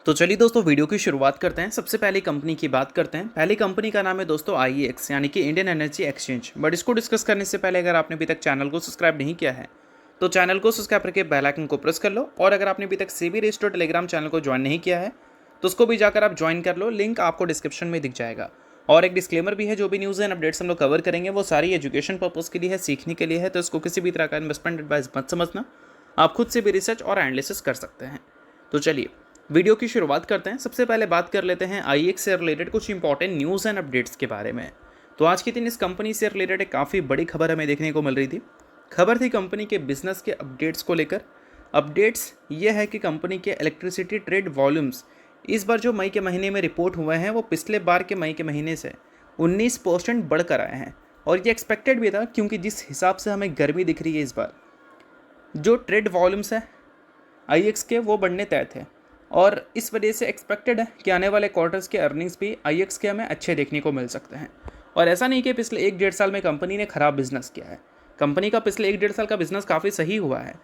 तो चलिए दोस्तों वीडियो की शुरुआत करते हैं। सबसे पहले कंपनी की बात करते हैं। पहली कंपनी का नाम है दोस्तों IEX यानी कि इंडियन एनर्जी एक्सचेंज। बट इसको डिस्कस करने से पहले अगर आपने अभी तक चैनल को सब्सक्राइब नहीं किया है तो चैनल को सब्सक्राइब करके बेल आइकन को प्रेस कर लो। और अगर आपने अभी तक सेबी रजिस्टर्ड टेलीग्राम चैनल को ज्वाइन नहीं किया है तो उसको भी जाकर आप ज्वाइन कर लो, लिंक आपको डिस्क्रिप्शन में दिख जाएगा। और एक डिस्क्लेमर भी है, जो भी न्यूज़ एंड अपडेट्स हम लोग कवर करेंगे वो सारी एजुकेशन पर्पज़ के लिए है, सीखने के लिए है। तो इसको किसी भी तरह का इन्वेस्टमेंट एडवाइस मत समझना, आप खुद से भी रिसर्च और एनालिसिस कर सकते हैं। तो चलिए वीडियो की शुरुआत करते हैं। सबसे पहले बात कर लेते हैं IEX से रिलेटेड कुछ इंपॉर्टेंट न्यूज़ एंड अपडेट्स के बारे में। तो आज के दिन इस कंपनी से रिलेटेड एक काफ़ी बड़ी खबर हमें देखने को मिल रही थी। खबर थी कंपनी के बिजनेस के अपडेट्स को लेकर। अपडेट्स ये है कि कंपनी के इलेक्ट्रिसिटी ट्रेड वॉल्यूम्स इस बार जो मई के महीने में रिपोर्ट हुए हैं वो पिछले बार के मई के महीने से 19% बढ़कर आए हैं। और ये एक्सपेक्टेड भी था, क्योंकि जिस हिसाब से हमें गर्मी दिख रही है इस बार, जो ट्रेड वॉल्यूम्स है IEX के वो बढ़ने तय थे। और इस वजह से एक्सपेक्टेड है कि आने वाले क्वार्टर्स के अर्निंग्स भी IEX के हमें अच्छे देखने को मिल सकते हैं। और ऐसा नहीं कि पिछले 1-1.5 साल में कंपनी ने ख़राब बिजनेस किया है। कंपनी का पिछले 1-1.5 साल का बिजनेस काफ़ी सही हुआ है।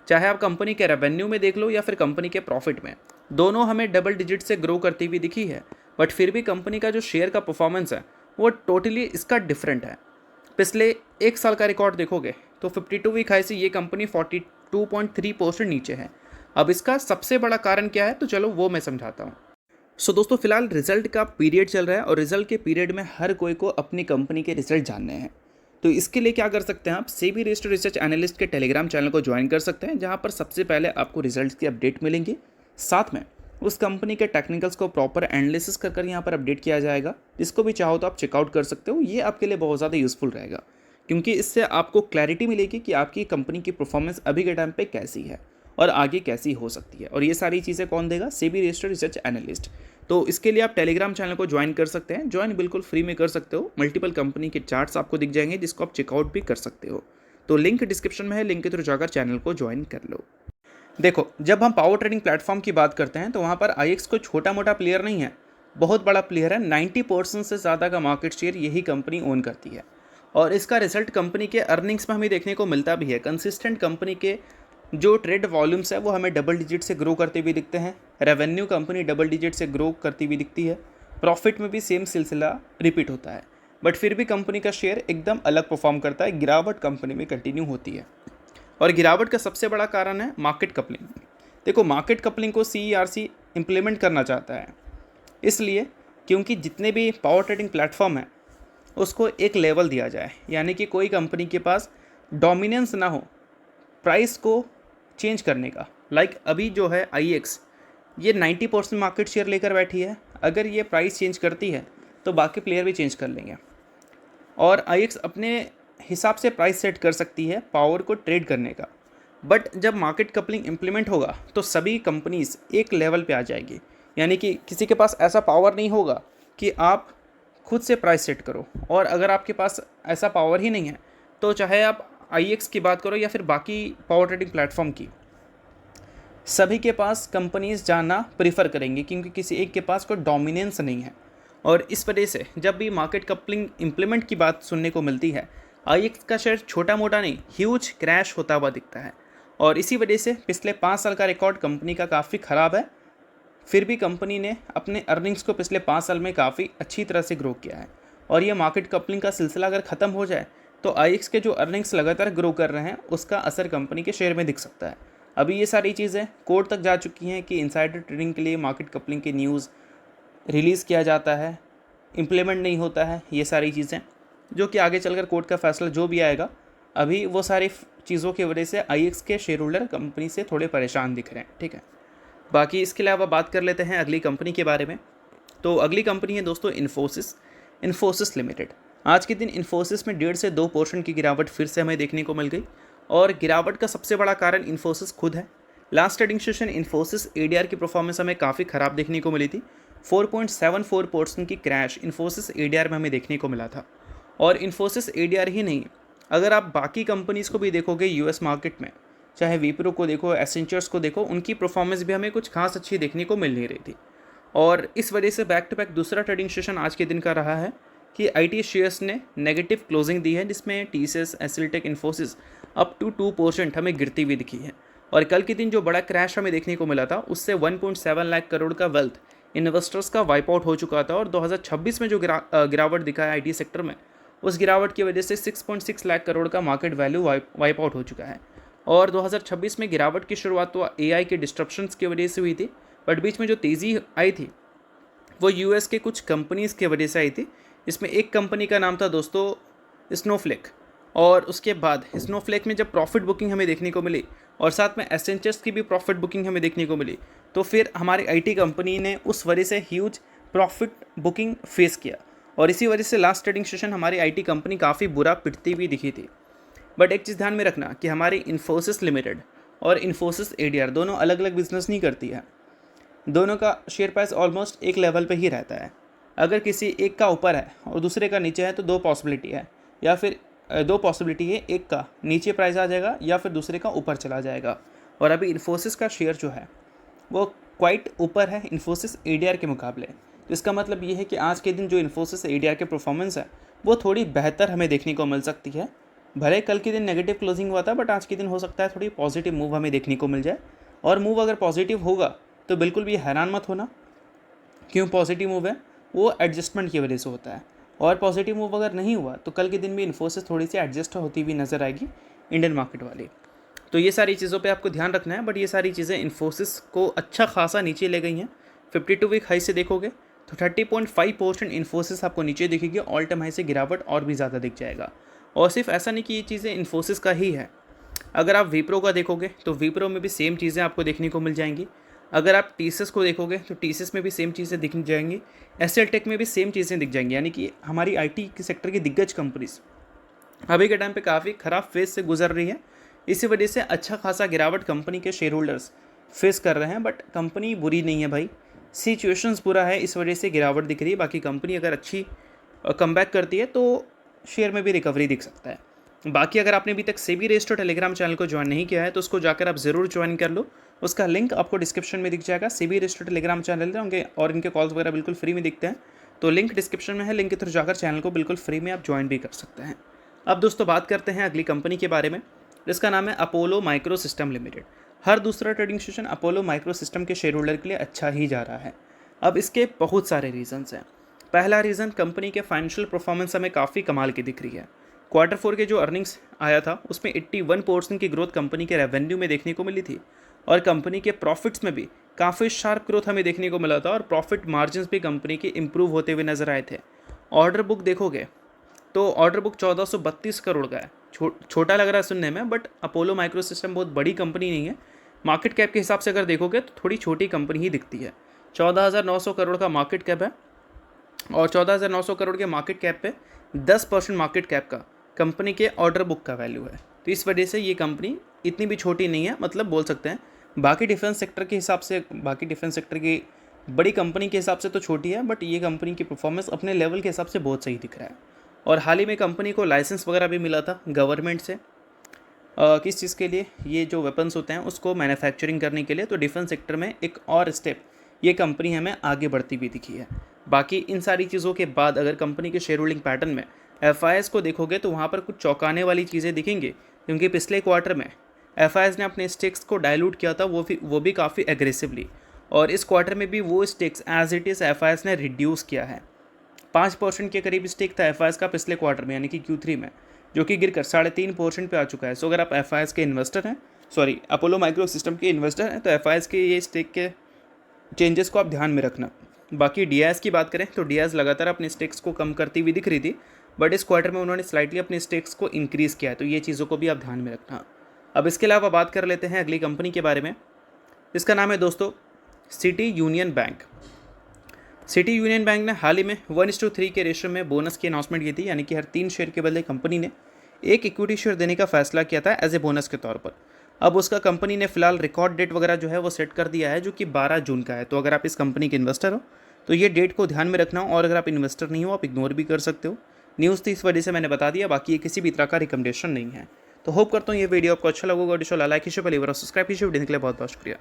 चाहे आप कंपनी के रेवेन्यू में देख लो या फिर कंपनी के प्रॉफिट में, दोनों हमें डबल डिजिट से ग्रो करती हुई दिखी है। बट फिर भी कंपनी का जो शेयर का परफॉर्मेंस है वो टोटली इसका डिफरेंट है। पिछले 1 साल का रिकॉर्ड देखोगे तो 52 वीक हाई से ये कंपनी 42.3% नीचे है। अब इसका सबसे बड़ा कारण क्या है तो चलो वो मैं समझाता हूँ। सो दोस्तों, फिलहाल रिजल्ट का पीरियड चल रहा है और रिजल्ट के पीरियड में हर कोई को अपनी कंपनी के रिजल्ट जानने हैं। तो इसके लिए क्या कर सकते हैं, आप सेबी रजिस्टर्ड रिसर्च एनालिस्ट के टेलीग्राम चैनल को ज्वाइन कर सकते हैं, जहाँ पर सबसे पहले आपको रिजल्ट की अपडेट मिलेंगी। साथ में उस कंपनी के टेक्निकल्स को प्रॉपर एनालिसिस कर यहाँ पर अपडेट किया जाएगा। जिसको भी चाहो तो आप चेकआउट कर सकते हो। ये आपके लिए बहुत ज़्यादा यूजफुल रहेगा, क्योंकि इससे आपको क्लैरिटी मिलेगी कि आपकी कंपनी की परफॉर्मेंस अभी के टाइम पे कैसी है और आगे कैसी हो सकती है। और ये सारी चीज़ें कौन देगा? SEBI registered research analyst. तो इसके लिए आप टेलीग्राम चैनल को ज्वाइन कर सकते हैं। ज्वाइन बिल्कुल फ्री में कर सकते हो। मल्टीपल कंपनी के चार्ट्स आपको दिख जाएंगे, जिसको आप चेकआउट भी कर सकते हो। तो लिंक डिस्क्रिप्शन में है, लिंक के थ्रू जाकर चैनल को ज्वाइन कर लो। देखो, जब हम पावर ट्रेडिंग प्लेटफॉर्म की बात करते हैं तो वहाँ पर IEX कोई छोटा मोटा प्लेयर नहीं है, बहुत बड़ा प्लेयर है। 90% से ज़्यादा का मार्केट शेयर यही कंपनी ओन करती है। और इसका रिजल्ट कंपनी के अर्निंग्स में हमें देखने को मिलता भी है। कंसिस्टेंट कंपनी के जो ट्रेड वॉल्यूम्स है वो हमें डबल डिजिट से ग्रो करते हुए दिखते हैं। रेवेन्यू कंपनी डबल डिजिट से ग्रो करती हुई दिखती है। प्रॉफिट में भी सेम सिलसिला रिपीट होता है। बट फिर भी कंपनी का शेयर एकदम अलग परफॉर्म करता है। गिरावट कंपनी में कंटिन्यू होती है। और गिरावट का सबसे बड़ा कारण है मार्केट कपलिंग। देखो, मार्केट कपलिंग को CERC इम्प्लीमेंट करना चाहता है, इसलिए क्योंकि जितने भी पावर ट्रेडिंग प्लेटफॉर्म है उसको एक लेवल दिया जाए, यानी कि कोई कंपनी के पास डोमिनेंस ना हो प्राइस को चेंज करने का। लाइक अभी जो है IEX, ये 90% मार्केट शेयर लेकर बैठी है। अगर ये प्राइस चेंज करती है तो बाकी प्लेयर भी चेंज कर लेंगे। और IEX अपने हिसाब से प्राइस सेट कर सकती है पावर को ट्रेड करने का। बट जब मार्केट कपलिंग इम्प्लीमेंट होगा तो सभी कंपनीज एक लेवल पे आ जाएगी, यानी कि किसी के पास ऐसा पावर नहीं होगा कि आप खुद से प्राइस सेट करो। और अगर आपके पास ऐसा पावर ही नहीं है तो चाहे आप IEX की बात करो या फिर बाकी पावर ट्रेडिंग प्लेटफॉर्म की, सभी के पास कंपनीज जाना प्रीफर करेंगे, क्योंकि किसी एक के पास कोई डोमिनेंस नहीं है। और इस वजह से जब भी मार्केट कपलिंग इम्प्लीमेंट की बात सुनने को मिलती है, IEX का शेयर छोटा मोटा नहीं, ह्यूज क्रैश होता हुआ दिखता है। और इसी वजह से पिछले 5 साल का रिकॉर्ड कंपनी का काफ़ी ख़राब है। फिर भी कंपनी ने अपने अर्निंग्स को पिछले 5 साल में काफ़ी अच्छी तरह से ग्रो किया है। और ये मार्केट कपलिंग का सिलसिला अगर ख़त्म हो जाए तो IEX के जो अर्निंग्स लगातार ग्रो कर रहे हैं उसका असर कंपनी के शेयर में दिख सकता है। अभी ये सारी चीज़ें कोर्ट तक जा चुकी हैं कि इनसाइडर ट्रेडिंग के लिए मार्केट कपलिंग की न्यूज़ रिलीज़ किया जाता है, इम्प्लीमेंट नहीं होता है। ये सारी चीज़ें जो कि आगे चलकर कोर्ट का फैसला जो भी आएगा, अभी वो सारी चीज़ों की वजह से IEX के शेयर होल्डर कंपनी से थोड़े परेशान दिख रहे हैं। ठीक है, बाकी इसके अलावा बात कर लेते हैं अगली कंपनी के बारे में। तो अगली कंपनी है दोस्तों इन्फोसिस लिमिटेड। आज के दिन इन्फोसिस में 1.5 से 2% की गिरावट फिर से हमें देखने को मिल गई। और गिरावट का सबसे बड़ा कारण इन्फोसिस खुद है। Last trading session Infosys ADR की परफॉर्मेंस हमें काफ़ी ख़राब देखने को मिली थी। 4.74% की क्रैश इन्फोसिस ADR में हमें देखने को मिला था। और इन्फोसिस ADR ही नहीं, अगर आप बाकी कंपनीज़ को भी देखोगे US मार्केट में, चाहे विप्रो को देखो, एसेंचर्स को देखो, उनकी परफॉर्मेंस भी हमें कुछ खास अच्छी देखने को मिल नहीं रही थी। और इस वजह से बैक टू बैक दूसरा ट्रेडिंग सेशन आज के दिन का रहा है कि IT शेयर्स ने नेगेटिव क्लोजिंग दी है, जिसमें TCS, एसिलटेक, इन्फोसिस अप टू 2% हमें गिरती हुई दिखी है। और कल के दिन जो बड़ा क्रैश हमें देखने को मिला था उससे 1.7 लाख करोड़ का वेल्थ इन्वेस्टर्स का वाइप आउट हो चुका था। और 2026 में जो गिरावट दिखा है आईटी सेक्टर में, उस गिरावट की वजह से 6.6 लाख करोड़ का मार्केट वैल्यू वाइप आउट हो चुका है। और 2026 में गिरावट की शुरुआत तो एआई के डिस्ट्रप्शंस की वजह से हुई थी, बट बीच में जो तेज़ी आई थी वो यूएस के कुछ कंपनीज़ की वजह से आई थी। इसमें एक कंपनी का नाम था दोस्तों स्नोफ्लेक। और उसके बाद स्नोफ्लेक में जब प्रॉफिट बुकिंग हमें देखने को मिली और साथ में एसेंचर्स की भी प्रॉफिट बुकिंग हमें देखने को मिली, तो फिर हमारी आईटी कंपनी ने उस वजह से ह्यूज प्रॉफिट बुकिंग फेस किया। और इसी वजह से लास्ट ट्रेडिंग सेशन हमारी आईटी कंपनी काफ़ी बुरा पिटती हुई दिखी थी। बट एक चीज़ ध्यान में रखना कि हमारी इन्फोसिस लिमिटेड और इन्फोसिस एडीआर दोनों अलग अलग बिजनेस नहीं करती है। दोनों का शेयर प्राइस ऑलमोस्ट एक लेवल पे ही रहता है। अगर किसी एक का ऊपर है और दूसरे का नीचे है तो दो पॉसिबिलिटी है, या फिर दो पॉसिबिलिटी है, एक का नीचे प्राइस आ जाएगा या फिर दूसरे का ऊपर चला जाएगा। और अभी इन्फोसिस का शेयर जो है वो क्वाइट ऊपर है इन्फोसिस एडीआर के मुकाबले। तो इसका मतलब ये है कि आज के दिन जो इन्फोसिस एडीआर के परफॉर्मेंस है वो थोड़ी बेहतर हमें देखने को मिल सकती है। भले कल के दिन नेगेटिव क्लोजिंग हुआ था, बट आज के दिन हो सकता है थोड़ी पॉजिटिव मूव हमें देखने को मिल जाए। और मूव अगर पॉजिटिव होगा तो बिल्कुल भी हैरान मत होना। क्यों पॉजिटिव मूव है? वो एडजस्टमेंट की वजह से होता है। और पॉजिटिव मूव अगर नहीं हुआ तो कल के दिन भी इन्फोसिस थोड़ी सी एडजस्ट होती हुई नजर आएगी इंडियन मार्केट वाली। तो ये सारी चीज़ों पे आपको ध्यान रखना है। बट ये सारी चीज़ें इन्फोसिस को अच्छा खासा नीचे ले गई हैं। 52 वीक हाई से देखोगे तो 30.5% इन्फोसिस आपको नीचे दिखेगी। ऑल टाइम हाई से गिरावट और भी ज़्यादा दिख जाएगा। और सिर्फ ऐसा नहीं कि ये चीज़ें इन्फोसिस का ही है। अगर आप विप्रो का देखोगे तो विप्रो में भी सेम चीज़ें आपको देखने को मिल जाएंगी। अगर आप टीसीएस को देखोगे तो टीसीएस में भी सेम चीज़ें दिख जाएंगी। एसएल टेक में भी सेम चीज़ें दिख जाएंगी। यानी कि हमारी आईटी के सेक्टर की दिग्गज कंपनीज अभी के टाइम पे काफ़ी ख़राब फेज से गुजर रही है। इसी वजह से अच्छा खासा गिरावट कंपनी के शेयर होल्डर्स फेस कर रहे हैं। बट कंपनी बुरी नहीं है भाई, सिचुएशंस बुरा है, इस वजह से गिरावट दिख रही है। बाकी कंपनी अगर अच्छी कमबैक करती है तो शेयर में भी रिकवरी दिख सकता है। बाकी अगर आपने अभी तक सेबी रजिस्टर्ड टेलीग्राम चैनल को ज्वाइन नहीं किया है तो उसको जाकर आप ज़रूर ज्वाइन कर लो। उसका लिंक आपको डिस्क्रिप्शन में दिख जाएगा। सेबी रजिस्टर्ड टेलीग्राम चैनल है उनके, और इनके कॉल्स वगैरह बिल्कुल फ्री में दिखते हैं। तो लिंक डिस्क्रिप्शन में है, लिंक के थ्रू जाकर चैनल को बिल्कुल फ्री में आप ज्वाइन भी कर सकते हैं। अब दोस्तों बात करते हैं अगली कंपनी के बारे में, जिसका नाम है अपोलो माइक्रो सिस्टम लिमिटेड। हर दूसरा trading session Apollo micro system के शेयर होल्डर के लिए अच्छा ही जा रहा है। अब इसके बहुत सारे रीजंस हैं। पहला रीज़न, कंपनी के फाइनेंशियल परफॉर्मेंस हमें काफ़ी कमाल की दिख रही है। Q4 के जो अर्निंग्स आया था उसमें 81% की ग्रोथ कंपनी के रेवेन्यू में देखने को मिली थी। और कंपनी के प्रॉफिट्स में भी काफ़ी शार्प ग्रोथ हमें देखने को मिला था। और प्रॉफिट मार्जिन्स भी कंपनी के इम्प्रूव होते हुए नजर आए थे। ऑर्डर बुक देखोगे तो ऑर्डर बुक 1432 करोड़ का है। छोटा लग रहा है सुनने में, बट अपोलो माइक्रो सिस्टम बहुत बड़ी कंपनी नहीं है। मार्केट कैप के हिसाब से अगर देखोगे तो थोड़ी छोटी कंपनी ही दिखती है। 14,900 करोड़ का मार्केट कैप है। और 14,900 करोड़ के मार्केट कैप पे 10% मार्केट कैप का कंपनी के ऑर्डर बुक का वैल्यू है। तो इस वजह से ये कंपनी इतनी भी छोटी नहीं है, मतलब बोल सकते हैं बाकी डिफेंस सेक्टर के हिसाब से, बाकी डिफेंस सेक्टर की बड़ी कंपनी के हिसाब से तो छोटी है, बट ये कंपनी की परफॉर्मेंस अपने लेवल के हिसाब से बहुत सही दिख रहा है। और हाल ही में कंपनी को लाइसेंस वगैरह भी मिला था गवर्नमेंट से। किस चीज़ के लिए? ये जो वेपन्स होते हैं उसको मैन्युफैक्चरिंग करने के लिए। तो डिफेंस सेक्टर में एक और स्टेप ये कंपनी हमें आगे बढ़ती हुई दिखी है। बाकी इन सारी चीज़ों के बाद अगर कंपनी के शेयर होल्डिंग पैटर्न में एफआईएस को देखोगे तो वहाँ पर कुछ चौंकाने वाली चीज़ें दिखेंगी। क्योंकि पिछले क्वार्टर में एफआईएस ने अपने स्टेक्स को डाइल्यूट किया था, वो भी काफ़ी एग्रेसिवली। और इस क्वार्टर में भी वो stakes as it is FIS ने रिड्यूस किया है। 5% के करीब स्टेक था एफआईएस का पिछले क्वार्टर में, यानी कि Q3 में, जो कि गिरकर 3.5% पे आ चुका है। सो अगर आप एफआईएस के इन्वेस्टर हैं, अपोलो माइक्रो सिस्टम के इन्वेस्टर हैं, तो एफआईएस के ये स्टेक के चेंजेस को आप ध्यान में रखना। बाकी डीआईएस की बात करें तो डीआईएस लगातार अपने स्टेक्स को कम करती हुई दिख रही थी, बट इस क्वार्टर में उन्होंने स्लाइटली अपने स्टेक्स को इंक्रीज़ किया है। तो ये चीज़ों को भी आप ध्यान में रखना। अब इसके अलावा बात कर लेते हैं अगली कंपनी के बारे में। इसका नाम है दोस्तों city union bank. City union bank ने हाल ही में 1:3 के रेशियो में बोनस की अनाउंसमेंट की थी। यानी कि हर 3 शेयर के बदले कंपनी ने एक इक्विटी शेयर देने का फैसला किया था एज ए बोनस के तौर पर। अब उसका कंपनी ने फिलहाल रिकॉर्ड डेट वगैरह जो है वो सेट कर दिया है, जो कि 12 जून का है। तो अगर आप इस कंपनी के इन्वेस्टर हो तो ये डेट को ध्यान में रखना हो। और अगर आप इन्वेस्टर नहीं हो आप इग्नोर भी कर सकते हो। न्यूज़ थी इस वजह से मैंने बता दिया, बाकी ये किसी भी तरह का रिकमेंडेशन नहीं है। तो होप करता हूँ ये वीडियो आपको अच्छा लगेगा। लाइक कीजिए, पहली बार सब्सक्राइब कीजिए। वीडियो के लिए बहुत बहुत शुक्रिया।